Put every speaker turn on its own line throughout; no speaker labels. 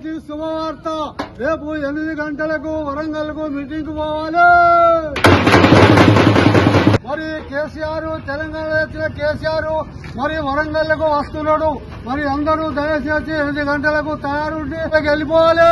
అందరికీ శుభవార్త. రేపు 8 గంటలకు వరంగల్ కు మీటింగ్ పోవాలి. మరి కేసీఆర్ తెలంగాణ వచ్చిన కేసీఆర్ మరి వరంగల్ కు వస్తున్నాడు. మరి అందరూ దయచేసి 8 గంటలకు తయారుండి వెళ్ళిపోవాలి.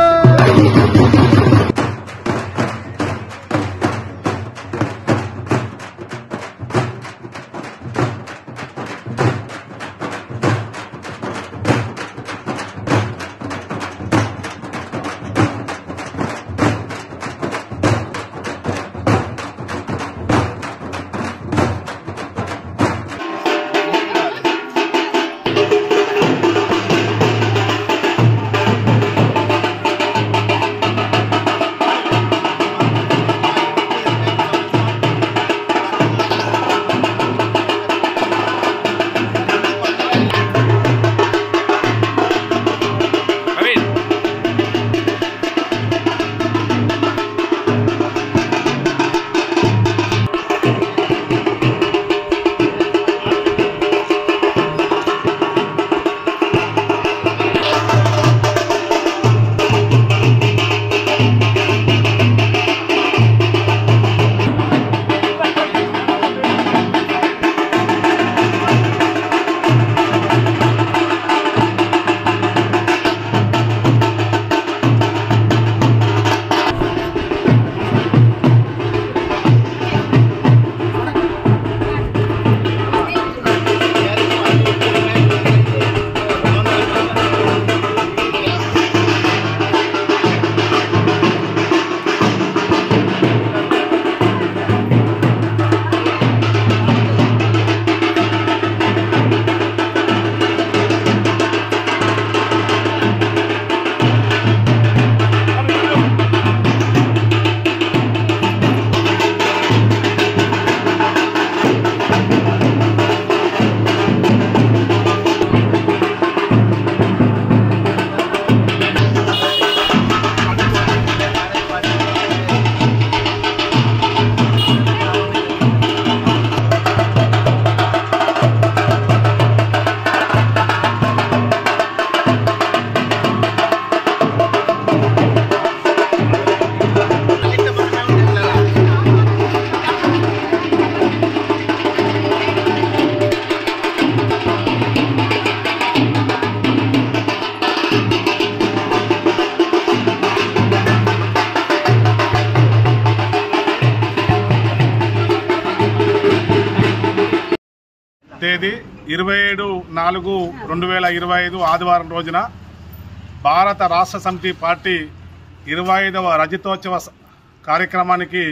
తేదీ 27/4/2025 ఆదివారం రోజున భారత రాష్ట్ర సమితి పార్టీ 25వ రజతోత్సవ కార్యక్రమానికి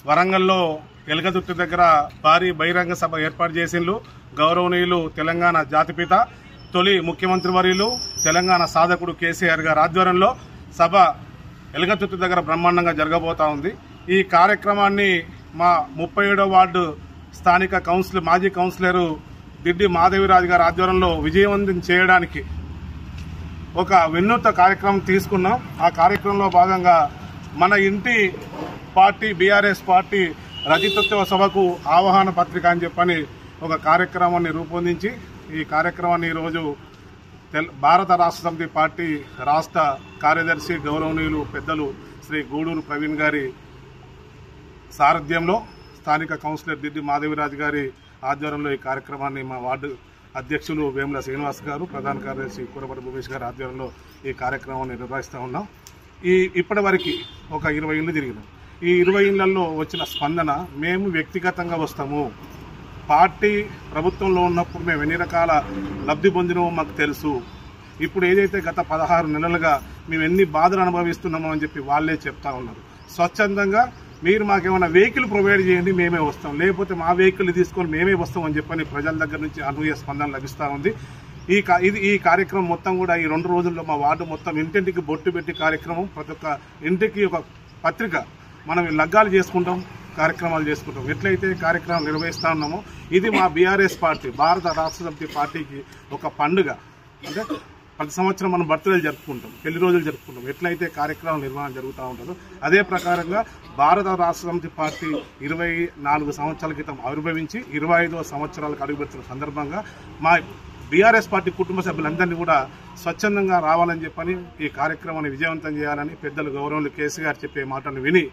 వరంగల్లో ఎలగదుర్తి దగ్గర భారీ బహిరంగ సభ ఏర్పాటు చేసిండ్రు. గౌరవనీయులు తెలంగాణ జాతిపిత తొలి ముఖ్యమంత్రి వర్యులు తెలంగాణ సాధకుడు కేసీఆర్ గారి ఆధ్వర్యంలో సభ ఎలగదుర్తి దగ్గర బ్రహ్మాండంగా జరగబోతా ఉంది. ఈ కార్యక్రమాన్ని మా 37వ వార్డు స్థానిక మాజీ కౌన్సిలరు దిడ్డి మాధవిరాజు గారి ఆధ్వర్యంలో విజయవంతం చేయడానికి ఒక వినూత్న కార్యక్రమం తీసుకున్నాం. ఆ కార్యక్రమంలో భాగంగా మన ఇంటి పార్టీ బీఆర్ఎస్ పార్టీ రజతోత్సవ సభకు ఆహ్వాన పత్రిక అని చెప్పని ఒక కార్యక్రమాన్ని రూపొందించి ఈ కార్యక్రమాన్ని ఈరోజు భారత రాష్ట్ర సమితి పార్టీ రాష్ట్ర కార్యదర్శి గౌరవనీయులు పెద్దలు శ్రీ గూడూరు ప్రవీణ్ గారి సారథ్యంలో స్థానిక కౌన్సిలర్ దిడ్డి మాధవిరాజు గారి ఆధ్వర్యంలో ఈ కార్యక్రమాన్ని మా వార్డు అధ్యక్షులు వేముల శ్రీనివాస్ గారు, ప్రధాన కార్యదర్శి కూరపటి భూమేష్ గారి ఆధ్వర్యంలో ఈ కార్యక్రమాన్ని నిర్వహిస్తూ ఉన్నాం. ఇప్పటి వరకు ఒక 20 ఇళ్ళు తిరిగినాం. ఈ 20 ఇళ్లలో వచ్చిన స్పందన మేము వ్యక్తిగతంగా వస్తాము, పార్టీ ప్రభుత్వంలో ఉన్నప్పుడు మేము ఎన్ని రకాల లబ్ధి పొందినమో మాకు తెలుసు, ఇప్పుడు ఏదైతే గత 16 నెలలుగా మేము ఎన్ని బాధలు అనుభవిస్తున్నామో అని చెప్పి వాళ్ళే చెప్తా ఉన్నారు. స్వచ్ఛందంగా మీరు మాకేమైనా వెహికల్ ప్రొవైడ్ చేయండి, మేమే వస్తాం, లేకపోతే మా వెహికల్ తీసుకొని మేమే వస్తామని చెప్పని ప్రజల దగ్గర నుంచి అనూహ్య స్పందన లభిస్తూ ఉంది. ఈ కార్యక్రమం మొత్తం కూడా ఈ 2 రోజుల్లో మా వార్డు మొత్తం ఇంటింటికి బొట్టు పెట్టి కార్యక్రమం, ప్రతి ఒక్క ఇంటికి ఒక పత్రిక మనం లగ్గాలు చేసుకుంటాం, కార్యక్రమాలు చేసుకుంటాం. ఎట్లయితే కార్యక్రమం నిర్వహిస్తూ ఉన్నామో ఇది మా బీఆర్ఎస్ పార్టీ భారత రాష్ట్ర సమితి పార్టీకి ఒక పండుగ. అంటే ప్రతి సంవత్సరం మనం బర్త్డేలు జరుపుకుంటాం, పెళ్లి రోజులు జరుపుకుంటాం. ఎట్లయితే కార్యక్రమం నిర్వహణ జరుగుతూ ఉంటుందో అదే ప్రకారంగా భారత రాష్ట్ర సమితి పార్టీ 24 సంవత్సరాల క్రితం ఆవిర్భవించి 25వ సంవత్సరాలకు అడుగుపెడుతున్న సందర్భంగా మా బీఆర్ఎస్ పార్టీ కుటుంబ సభ్యులందరినీ కూడా స్వచ్ఛందంగా రావాలని చెప్పని ఈ కార్యక్రమాన్ని విజయవంతం చేయాలని పెద్దలు గౌరవులు కేసీఆర్ చెప్పే మాటలు విని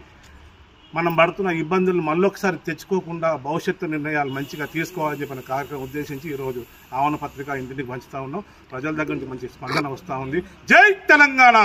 మనం పడుతున్న ఇబ్బందులను మళ్ళొకసారి తెచ్చుకోకుండా భవిష్యత్తు నిర్ణయాలు మంచిగా తీసుకోవాలని చెప్పిన కార్యక్రమం ఉద్దేశించి ఈరోజు ఆహ్వాన పత్రిక ఇంటికి పంచుతా ఉన్నాం. ప్రజల దగ్గర నుంచి మంచి స్పందన వస్తూ ఉంది. జై తెలంగాణ.